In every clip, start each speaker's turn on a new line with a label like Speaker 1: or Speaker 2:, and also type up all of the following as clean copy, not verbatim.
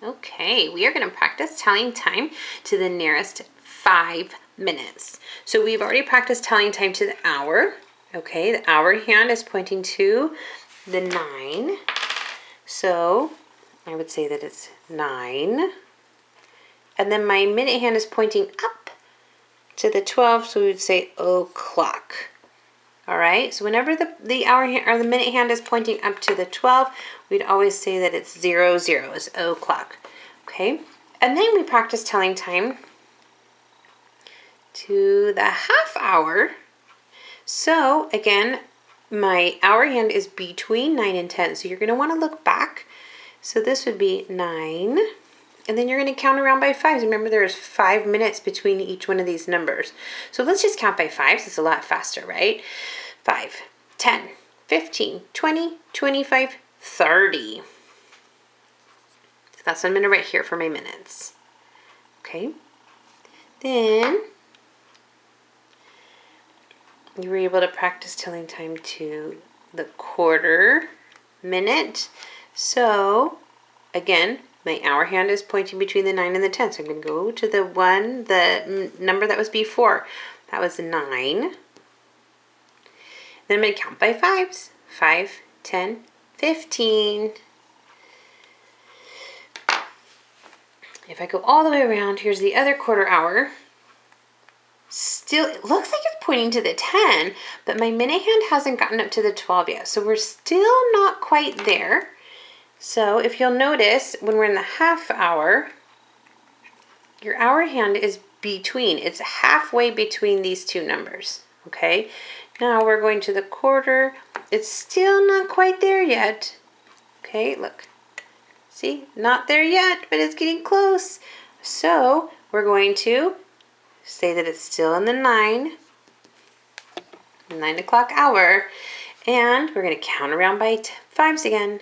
Speaker 1: Okay, we are going to practice telling time to the nearest 5 minutes. So we've already practiced telling time to the hour. Okay, the hour hand is pointing to the 9. So I would say that it's 9. And then my minute hand is pointing up to the 12, so we would say o'clock. All right, so whenever the hour hand, or the minute hand is pointing up to the 12, we'd always say that it's 00, it's o'clock. Okay, and then we practice telling time to the half hour. So again, my hour hand is between 9 and 10, so you're going to want to look back. So this would be 9, and then you're going to count around by 5s. Remember, there's 5 minutes between each one of these numbers. So let's just count by 5s. It's a lot faster, right? 5, 10, 15, 20, 25, 30. So that's what I'm going to write here for my minutes. Okay. Then you were able to practice telling time to the quarter minute. So again, my hour hand is pointing between the 9 and the 10. So I'm going to go to the number that was before. That was 9. Then I'm going to count by 5s. 5, 10, 15. If I go all the way around, here's the other quarter hour. Still, it looks like it's pointing to the 10, but my minute hand hasn't gotten up to the 12 yet. So we're still not quite there. So if you'll notice, when we're in the half hour, your hour hand is between. It's halfway between these two numbers. Okay, now we're going to the quarter. It's still not quite there yet. Okay, look. See, not there yet, but it's getting close. So we're going to say that it's still in the 9 o'clock hour. And we're going to count around by 5s again.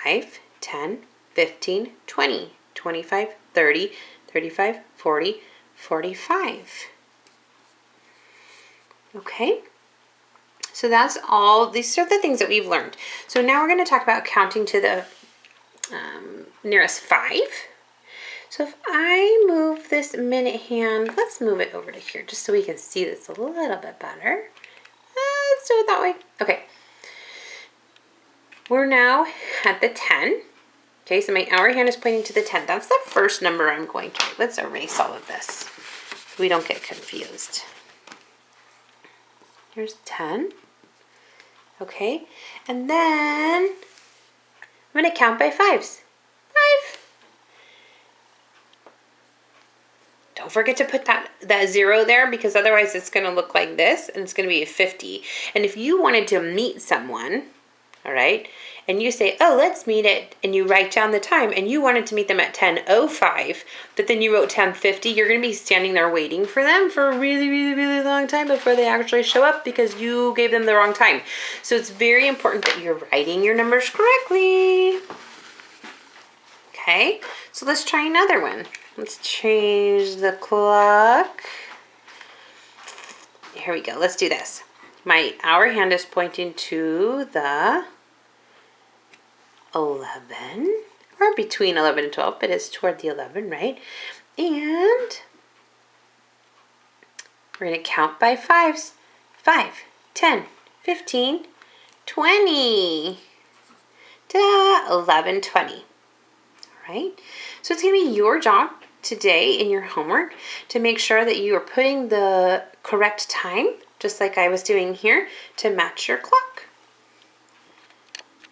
Speaker 1: 5, 10, 15, 20, 25, 30, 35, 40, 45. Okay, so that's all. These are the things that we've learned. So now we're going to talk about counting to the nearest 5. So if I move this minute hand, let's move it over to here just so we can see this a little bit better. Let's do it that way. Okay. We're now at the 10. Okay, so my hour hand is pointing to the 10. That's the first number I'm going to write. Let's erase all of this so we don't get confused. Here's 10. Okay, and then I'm going to count by 5s. 5. Don't forget to put that 0 there, because otherwise it's going to look like this and it's going to be a 50. And if you wanted to meet someone, all right, and you say, oh, let's meet it, and you write down the time, and you wanted to meet them at 10:05, but then you wrote 10:50, you're going to be standing there waiting for them for a really, really, really long time before they actually show up because you gave them the wrong time. So it's very important that you're writing your numbers correctly. Okay, so let's try another one. Let's change the clock. Here we go. Let's do this. My hour hand is pointing to the 11, or between 11 and 12, but it's toward the 11, right? And we're going to count by 5s. 5, 10, 15, 20. Ta-da! 11, 20. All right? So it's going to be your job today in your homework to make sure that you are putting the correct time, just like I was doing here, to match your clock.